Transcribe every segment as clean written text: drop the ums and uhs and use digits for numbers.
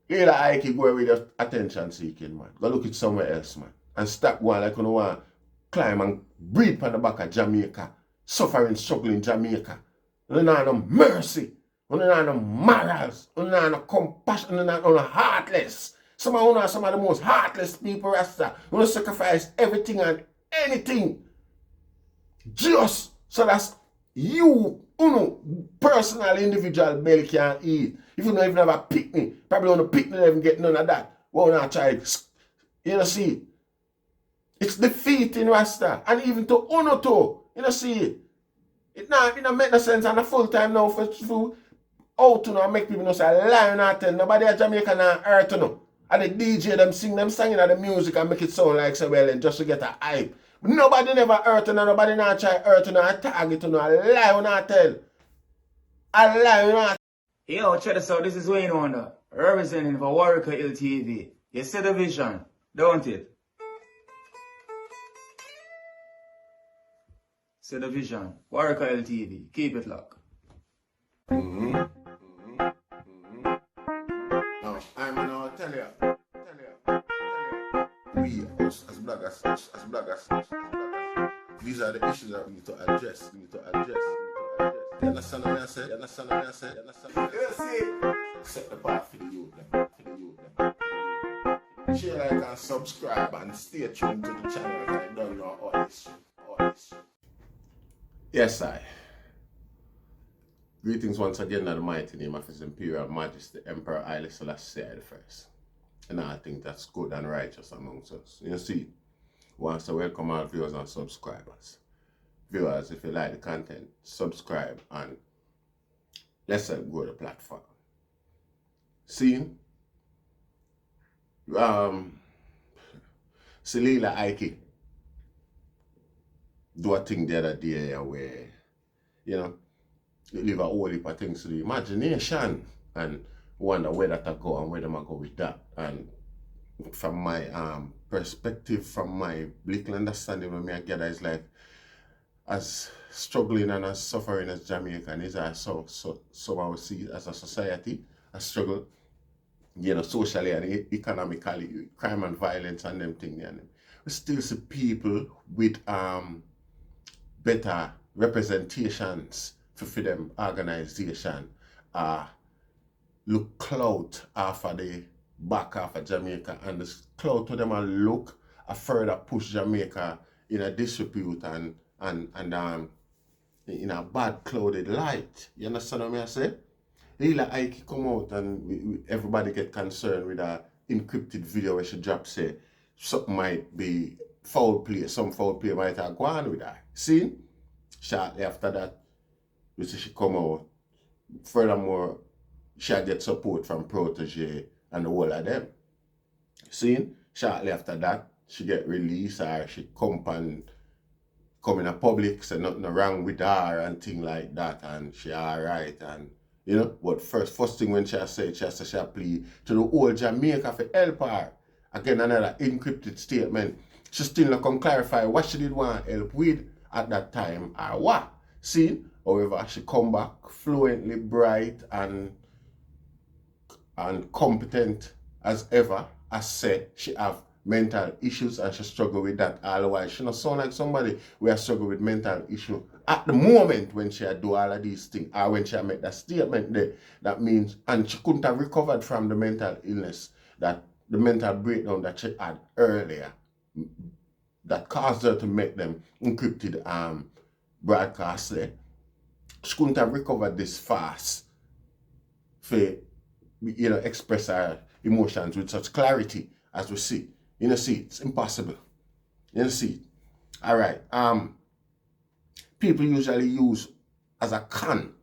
Lela Ike go with your attention seeking, man. Go look it somewhere else, man. And stop going like you know want climb and breathe on the back of Jamaica. Suffering, struggling Jamaica. You know no mercy. You know no morals. You know no compassion. You know no heartless. Some of the most heartless people, Rasta. You know sacrifice everything and anything. Just so that you know, personal individual belly can eat. If you don't even have a picnic, probably on a picnic don't even get none of that. Won't not try, you know, see. It's defeating Rasta. And even to Uno too, you know, see. It don't make no sense and a full time now for out to know and make people know say lie not tell. Nobody at Jamaica not hurt to know. And the DJ them sing them singing at the music and make it sound like so well and just to get a hype. Nobody never hurt to know, nobody not try hurt to know, and target to know, a lie or not tell. A lie or not. Yo, check this out, this is Wayne Wonder, representing for Warieka LTV. You see the vision, don't it? See the vision, Warieka LTV, keep it locked. No, I'm gonna tell you. We, us as bloggers, these are the issues that we need to address. You understand what I said? You see? Set the path for the youth. Share, like, and subscribe and stay tuned to the channel if I don't know all this. Yes, I. Greetings once again in the mighty name of His Imperial Majesty, Emperor Haile Selassie I. And I think that's good and righteous amongst us. You see, wants to welcome our viewers and subscribers. Viewers, if you like the content, subscribe and let's grow the platform. See, Lela Ike do a thing the other day where, you know, you leave a whole heap of things to the imagination and wonder where that I go and where them I go with that. And from my perspective, from my little understanding when I gather, is like as struggling and as suffering as Jamaican is, so I would see as a society, a struggle, you know, socially and economically, crime and violence and them things. And we still see people with better representations for them organization look clout off of the back half of Jamaica and the clout to them and look a further push Jamaica in a disrepute and in a bad clouded light. You understand what I say? Lela Ike come out and everybody get concerned with a encrypted video where she drop say something might be foul play, some foul play might have gone with her. See? Shortly after that, we see she come out. Furthermore, she get support from Protoje and the whole of them. See? Shortly after that, she get released or she come in a public, say nothing wrong with her and thing like that and she alright and you know, but first thing when she said, she plead to the whole Jamaica for help her. Again, another encrypted statement. She still not come clarify what she did want help with at that time or what. See? However, she come back fluently bright and competent as ever. As said, she have mental issues and she struggle with that. Otherwise, she not sound like somebody who has struggle with mental issue at the moment when she do all of these things or when she made that statement there. That means, and she couldn't have recovered from the mental illness, that the mental breakdown that she had earlier that caused her to make them encrypted broadcasts there. She couldn't have recovered this fast for, you know, express her emotions with such clarity as we see. You know, see, it's impossible. You know, see. All right. People usually use as a con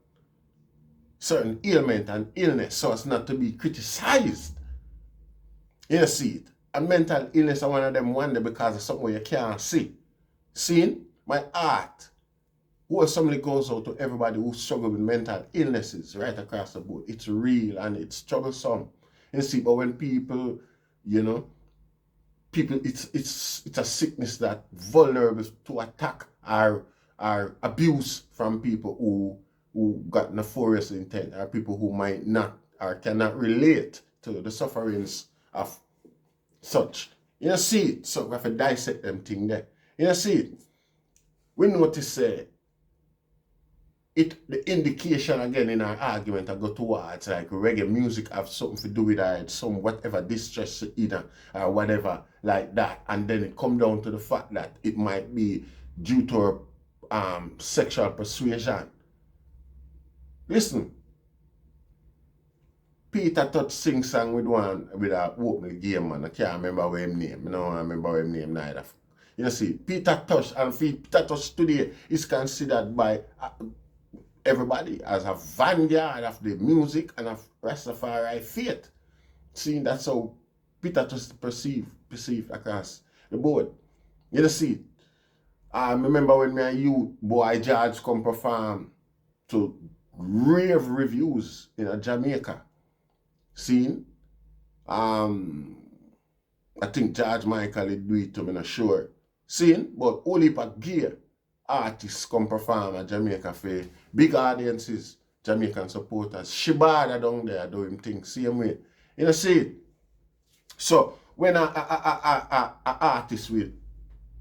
certain ailment and illness so as not to be criticized. You know, see it. And mental illness are one of them wonder because of something you can't see. Seeing my art. Who somebody goes out to everybody who struggles with mental illnesses right across the board. It's real and it's troublesome. You see, but when people, you know, it's a sickness that vulnerable to attack or abuse from people who got nefarious intent or people who might not or cannot relate to the sufferings of such. You know, see it, so we have to dissect them thing there. You know, see it. We notice the indication again in our argument I go towards like reggae music have something to do with some whatever distress either or whatever like that, and then it come down to the fact that it might be due to sexual persuasion. Listen, Peter Touch sing song with a opening game, man. I can't remember what his name. I don't remember what his name neither. You know, see, Peter Touch, and Peter Touch today is considered by everybody as a vanguard of the music and of Rastafari faith. See, that's how Peter Touch perceive across the board. You know, see, I remember when me and you, boy George, come perform to rave reviews in Jamaica. See, I think George Michael did do it to me, not sure. See, but only for gear artists come perform at Jamaica for big audiences, Jamaican supporters. Shibada down there doing things same way. You know, see. So when a artist with,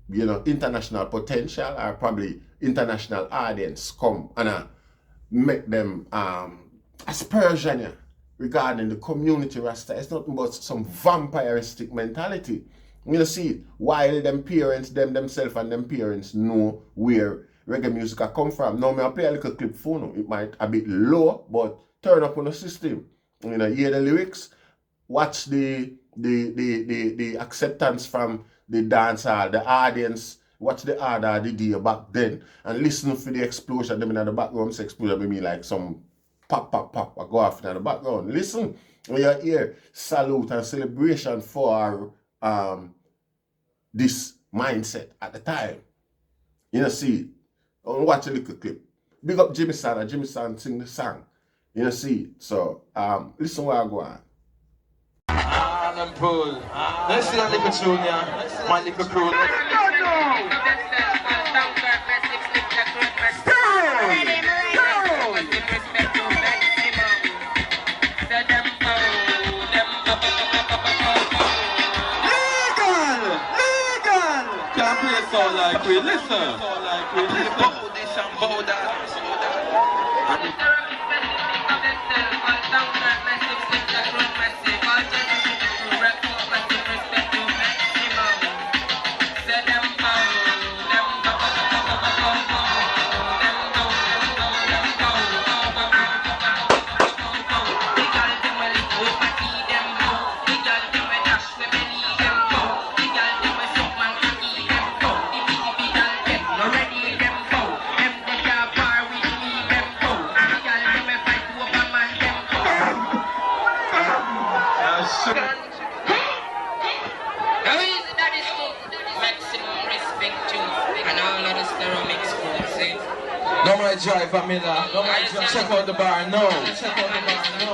you know, international potential or probably international audience come and make them aspersion regarding the community Rasta, it's nothing but some vampiristic mentality. You know, see, while them parents, themselves and them parents know where reggae music come from. Now, I play a little clip for you. It might a bit low, but turn up on the system. You know, hear the lyrics, watch the acceptance from the dancer, the audience, watch the order the day back then, and listen for the explosion. Them in the background, say explosion may mean like some pop, I go off in the background. Listen, when you hear salute and celebration for this mindset at the time. You know, see, watch a little clip. Big up Jimmy San, and Jimmy San sing the song. You know, see, so listen where I go on. I'm cool. Let's see that little tune, yeah. My little crew. So like we listen. Bow this and bow that. Don't mind drive, Amila. Don't mind drive. Check out the bar, no. Check out the bar, no.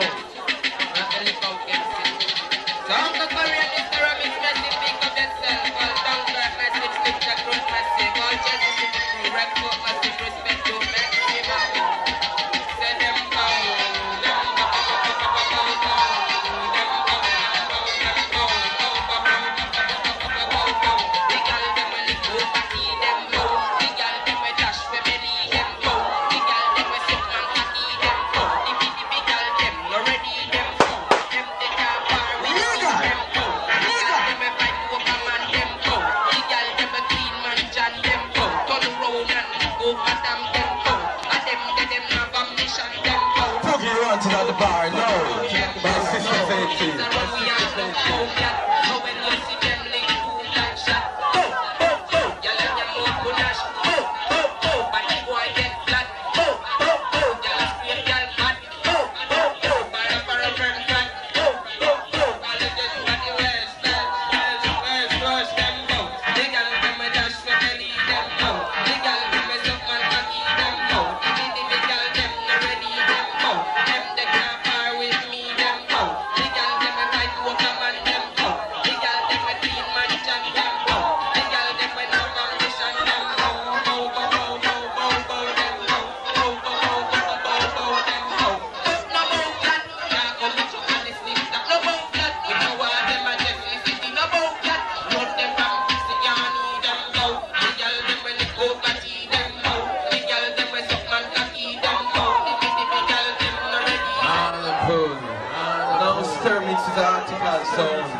now Sterling is an article sound.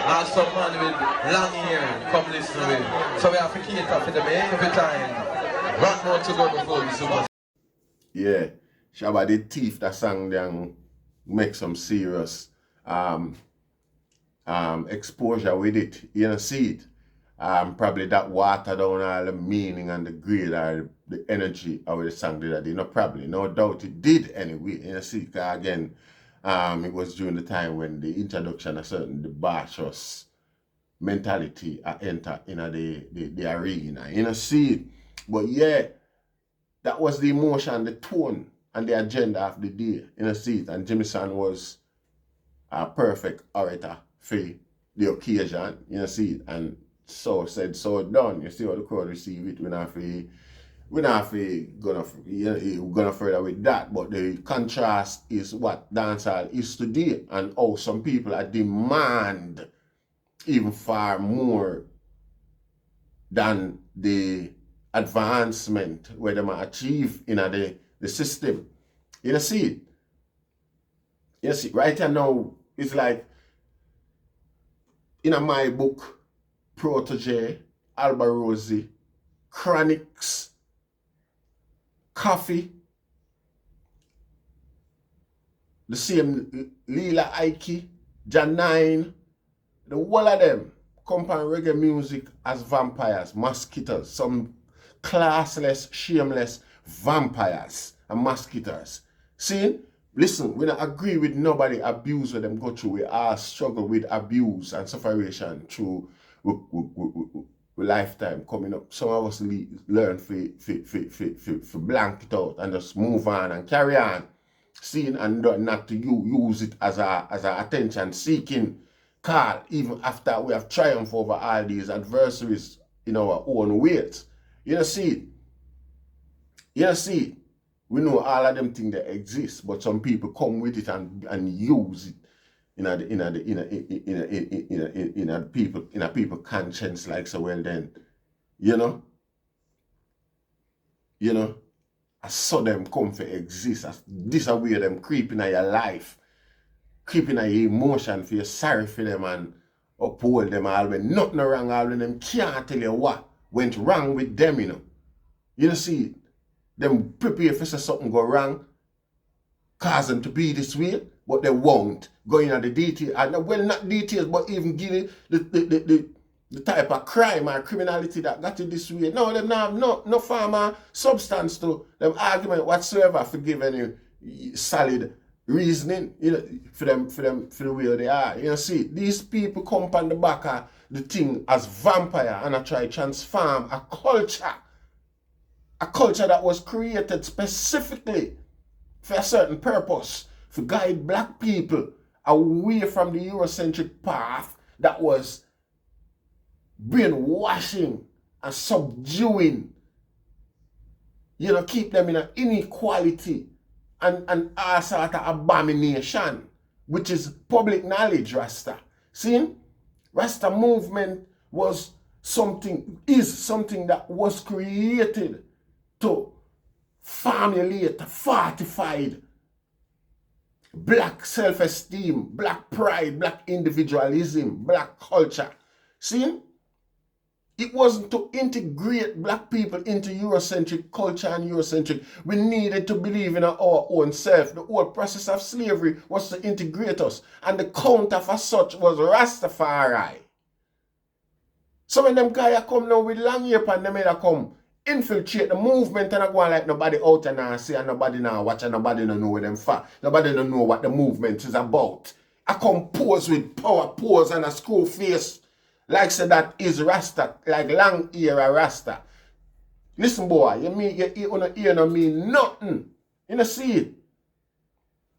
And some man with long hair come listen to it. So we have to cater for them every time. One more to go before we super. Yeah, Shabba the Thief, that song then make some serious exposure with it. You know, see it. Probably that water down all the meaning and the grade or the energy of the song did that. You know, probably, no doubt it did anyway. You know, see, again, it was during the time when the introduction of certain debaucherous mentality enter in the arena. You know, see it. But yeah, that was the emotion, the tone, and the agenda of the day. You know, see it. And Jimison was a perfect orator for the occasion. You know, see it. And so said, so done. You see how the crowd receive it. We're not gonna further with that. But the contrast is what dancehall is today, and how some people are demand even far more than the advancement where they might achieve in the system. You know, see it. You see, right now, it's like in my book, Protoje, Albarose, Chronics, Coffee, the same Lela, Janine, the whole of them compare reggae music as vampires, mosquitoes, some classless, shameless vampires and mosquitoes. See? Listen, we don't agree with nobody abuse what them go through. We all struggle with abuse and separation through lifetime coming up. Some of us learn to blank it out and just move on and carry on. Seeing and not to use it as a attention seeking call, even after we have triumphed over all these adversaries in our own ways. You know, see it. You know, see it. We know all of them things that exist, but some people come with it and use it in a people conscience, like, so well then, you know, I saw them come for exist. This is where them creeping in your life, creeping in your emotion, for you sorry for them and uphold them all when nothing wrong, all when them can't tell you what went wrong with them, you know. You know, see it. Them prepare for something go wrong, cause them to be this way, but they won't go into the details. And well, not details, but even give it the type of crime or criminality that got it this way. No, them not have no farmer substance to them argument whatsoever for give any solid reasoning, you know, for the way they are. You know, see, these people come on the back of the thing as vampire and I try transform a culture that was created specifically for a certain purpose, to guide black people away from the Eurocentric path that was brainwashing and subduing, you know, keep them in an inequality and all sort of abomination, which is public knowledge, Rasta. See? Rasta movement is something that was created to formulate fortified black self-esteem, black pride, black individualism, black culture. See? It wasn't to integrate black people into Eurocentric culture and Eurocentric. We needed to believe in our own self. The whole process of slavery was to integrate us. And the counter for such was Rastafari. So when them guys come now with long hair and them either come infiltrate the movement and I go on like nobody out and I see and nobody now watch and nobody don't know where them for. Nobody don't know what the movement is about. I come pose with power pose and a screw face. Like say that is Rasta, like long era Rasta. Listen boy, you ear no mean nothing. You know see it.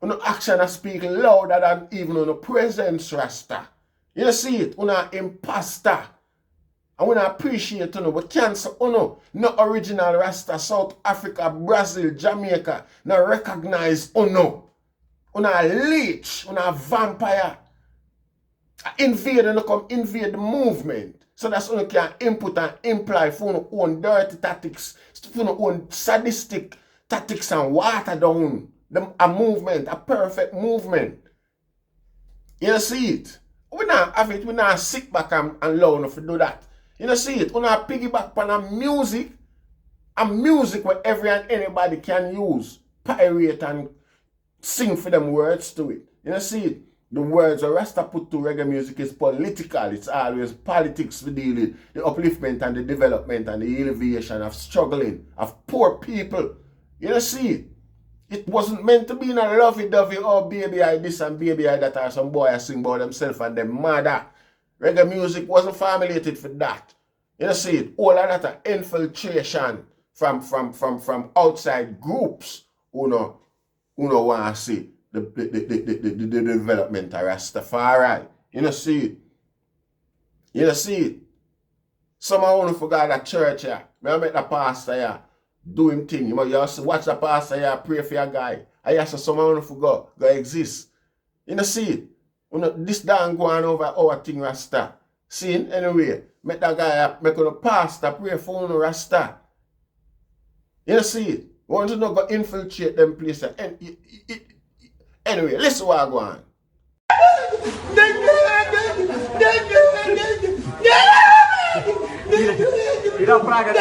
You action I speak louder than even on the presence Rasta. You know see it, imposter. I want to appreciate but cancel no original Rasta, South Africa, Brazil, Jamaica, no recognize leech, vampire. Invade and come invade the movement. So that's when you can input and imply for your own dirty tactics, for your own sadistic tactics and water down a movement, a perfect movement. You see it? We not have it, we not sit back and allow enough to do that. You see it? We not piggyback on a music where every and anybody can use, pirate and sing for them words to it. You see it? The words that Rasta put to reggae music is political. It's always politics to deal with the upliftment and the development and the elevation of struggling, of poor people. You see it? It wasn't meant to be in a lovey-dovey, oh baby I this and baby I that, or some boy I sing about themselves and them mother. Reggae music wasn't formulated for that. You see it? All of that infiltration from outside groups who no want to see the development of Rastafari. You see it? You see it? Someone want to forget that church here. I met the pastor here. Do him thing. You must watch the pastor here, pray for your guy. I ask someone want to go exist. You see it? This damn go on over our thing Rasta. See it? Anyway, make that guy make the pastor pray for no Rasta. You see it? Want to know go infiltrate them places. Anyway, listen what I go on. You don't brag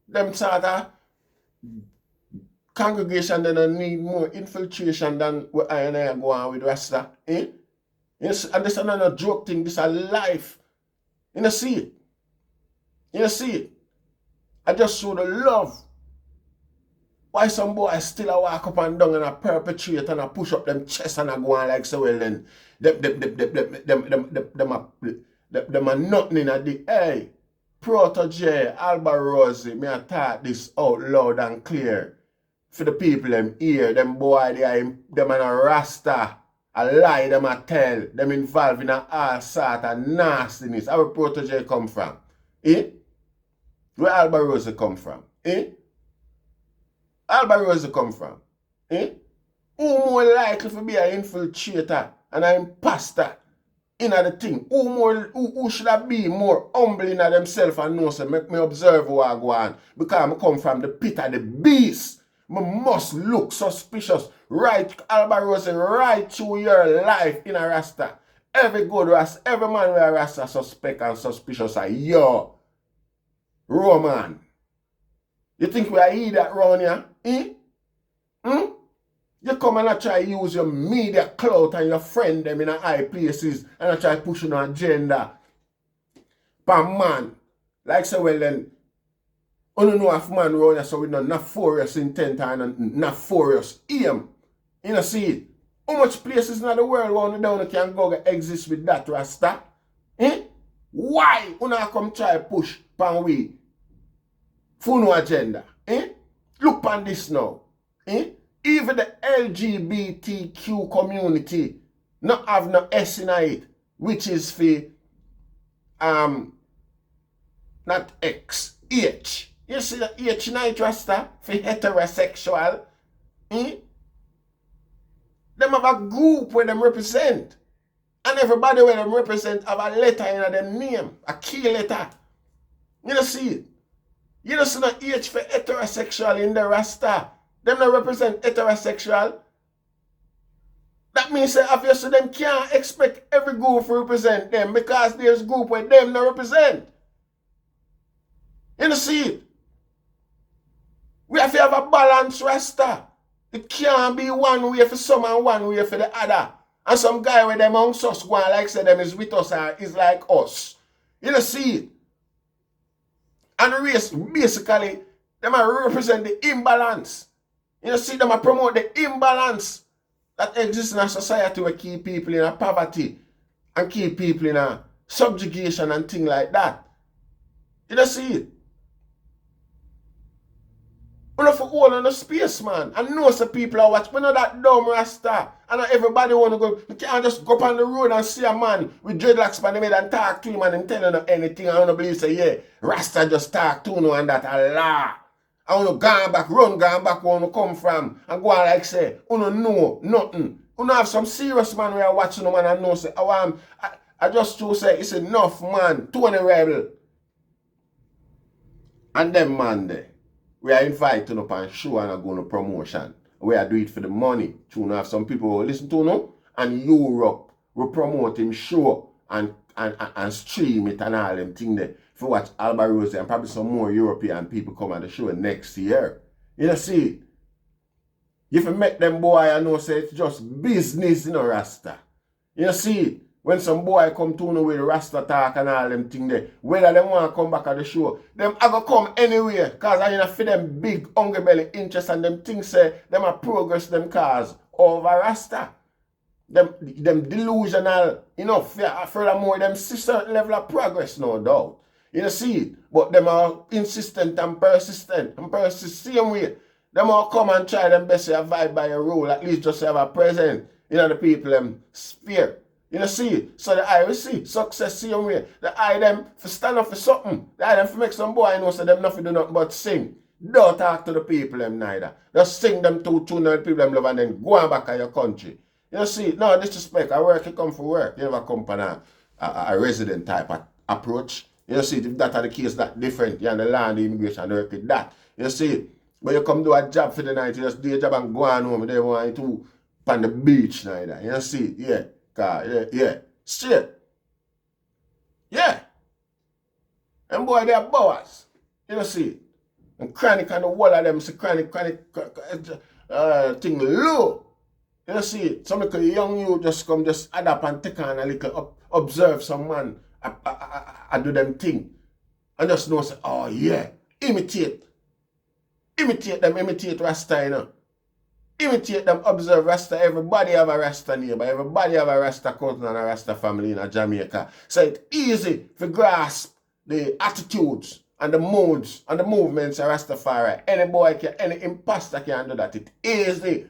Them sort of congregation they don't need more infiltration than what I and I go on with Rasta. Yes, and this is not a joke thing, this is a life. You see it? You see it? I just saw the love. Why some boys still a walk up and down and a perpetrate and a push up them chest and a go on like so well then them are nothing in a the hey. Protoje, Albarose, me I taught this out loud and clear for the people them hear, them boy them and a Rasta, a lie them a tell, them involved in all sort of nastiness. Where Protoje come from? Where Albarose come from? Albarose come from? Who more likely to be an infiltrator and an imposter in the thing? Who should have be more humble in themselves and know so make me observe what I go on? Because I come from the pit of the beast. I must look suspicious. Right, Albarose, right through your life in a Rasta. Every good Rasta, every man with a Rasta suspect and suspicious are yo. Roman. You think we are eat that round here? You come and I try to use your media clout and your friend them in a high places and I try to push on an agenda. But man, like so well then, I don't know if man around here so with no nefarious intent and nefarious aim. You see it? How much places in the world around down can go exist with that Rasta? Why you not come try to push pan we for no agenda? Look on this now. Even the LGBTQ community not have no S in it, which is for not X, H. You see the H in it, Rasta, for heterosexual. Them have a group where them represent. And everybody where them represent have a letter in their name, a key letter. You don't see it. You don't see no H for heterosexual in the Rasta. Them not represent heterosexual. That means that obviously them can't expect every group to represent them because there's group where them not represent. You see it? We have to have a balance, Rasta. It can't be one way for some and one way for the other. And some guy with them amongst us go and like say them is with us or is like us. You see it? And the race, basically, them represent the imbalance. You see them promote the imbalance that exists in a society where keep people in a poverty and keep people in a subjugation and things like that. You see it? Uno for all on the space, man. And know some people are watching. We know that dumb Rasta. And everybody want to go. You can't just go up on the road and see a man with dreadlocks on the head and talk to him and him telling you anything. I want to believe say, yeah, Rasta just talk to you and that a lie. I want to go back, run back where you come from. And go on like say, you don't know nothing. You have some serious man who are watching them and know say, I just to say, it's enough, man. 20 rebel. And them man there. We are inviting up and show and go on a promotion. We are doing it for the money. To have some people who listen to no. And Europe will promote him show and stream it and all them things there. If you watch Albarose and probably some more European people come at the show next year. You know see. If you make them boy I know say it's just business, you know, Rasta. You know see. When some boy come to know with Rasta talk and all them things there, whether they want to come back at the show, them are going to come anywhere. Because I for them big hungry belly interest and them things say, them are progress them cause over Rasta. Them delusional, you know, furthermore, them see certain level of progress, no doubt. You know, see it. But them are insistent and persistent and persist same way. Them all come and try them best to abide by a rule, at least just have a present, you know, the people them sphere. You know, see, so the eye will see success same way. The eye them for stand up for something. The eye them for make some boy know so them nothing do nothing but sing. Don't talk to the people them neither. Just sing them two the people them love and then go on back to your country. You know, see, no disrespect. I work, you come for work. You never come for a resident type of approach. You know, see, if that are the case, that different. You understand the immigration work with that. You know, see, when you come do a job for the night, you just do your job and go on home. They want you to on the beach neither. You know, see, yeah. Yeah, straight. Yeah. And boy, they are boys. You know, see. And chronic and the wall of them, see chronic thing low. You know, see. Some little young you just come, just adapt and take on a little, observe some man, I do them thing. And just know, say, oh yeah, imitate. Imitate them, imitate Rasta, you know. Imitate them, observe Rasta. Everybody have a Rasta neighbor. Everybody have a Rasta cousin and a Rasta family in Jamaica. So it's easy to grasp the attitudes and the moods and the movements of Rastafari. Any boy can, any imposter can do that. It's easy.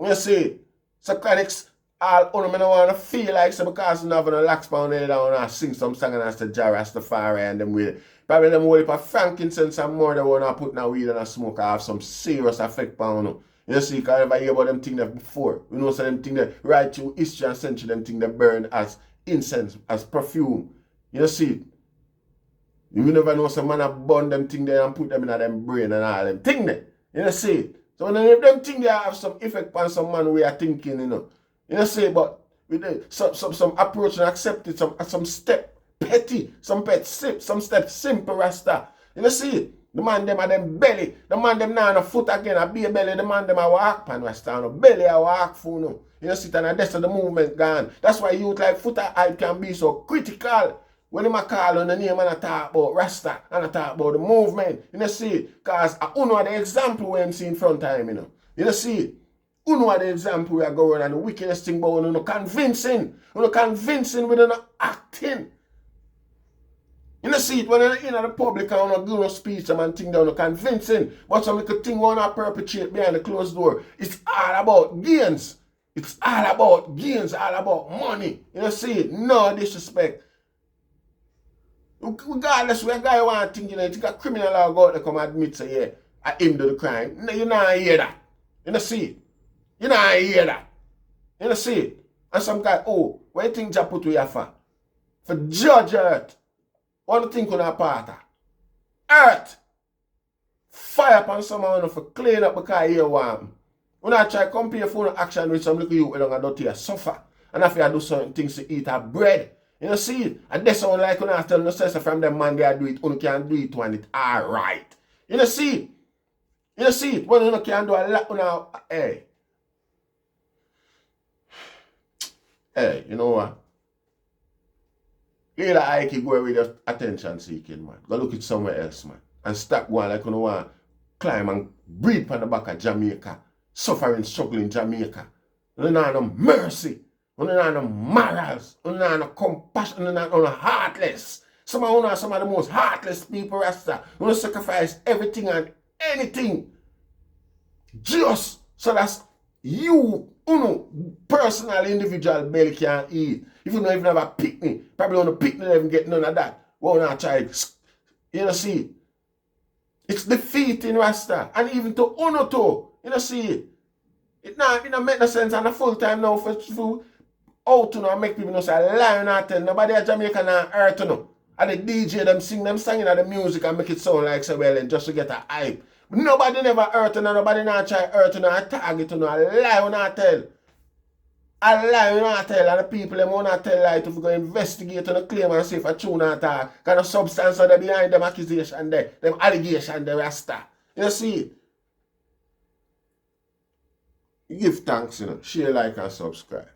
You see, so chronics, all don't want to feel like so because you have a lax pound head down and sing some song and that's the Jah Rastafari and them with probably them whole heap of frankincense and more they want to put in a weed and a smoke have some serious effect pound. You see, because I never hear about them things that before. You know, so them things that right through history and century, them things that burn as incense, as perfume. You see, you never know some man have burn them things there and put them in them brain and all them things there. You see, so when them things there have some effect on some man way of thinking, you know. You see, but with some approach and accept it, some step petty, some step simple Rasta. You see. The man them a them belly. The man them now on a foot again, a beer belly. The man them a walk pan Rasta. No belly a walk for no. You know, sit and that's the movement gone. That's why youth like foot eye can be so critical. When them a call on the name and a talk about Rasta and a talk about the movement. You know see, cause uno the example we see in front of him, you know. You know see, uno the example we are going and the wickedest thing about uno convincing. Uno convincing with uno acting. You know, see it when you're in the public and you do no speech and thing down convincing, but some little thing want to perpetrate behind the closed door. It's all about gains. It's all about gains, all about money. You know, see it? No disrespect. Regardless where a guy want to think, you know, you think a criminal will go out there come admit say, yeah, I him do the crime. No, you not hear that. You know, see it? You not hear that. You know, see it? And some guy, oh, what you think Jah put you here for? For judge earth. What do you think on that part? Earth! Fire upon someone for clean up because you want. When I try to compare for action with some little you who don't dirty suffer. And if you do certain things to eat have bread. You know, see it? And that's sound like when I tell no sense from them man they do it, you can do it when it's alright. You know, see it? You know, see it? When you can do a lot, you know, hey. Hey, you know what? Lela I can go with your attention seeking, man. Go look at somewhere else, man. And stop going like you know want climb and breathe on the back of Jamaica. Suffering, struggling Jamaica. You don't have no mercy. You don't have no morals. You don't have no compassion. You don't have no heartless. Some of the most heartless people, Rasta. You don't sacrifice everything and anything Just so that's you, personal individual belly can eat. If you don't even have a picnic, probably on a picnic even get none of that. Won't not try, you know, see. It's defeating Rasta. And even to Uno too, you know, see. It don't make no sense on a full time now for out to know make people know say lion not tell nobody at Jamaica now earth to know. And the DJ them sing them singing at the music and make it sound like so well and just to get a hype. But nobody never hurt and nobody not try hurt to know a target to know a lie not tell. A lie not tell and the people them want to tell lie to go investigate and claim and see if a true not talk. Kind of substance are there behind them accusation there, them allegation there Rasta. You see? Give thanks, share, like and subscribe.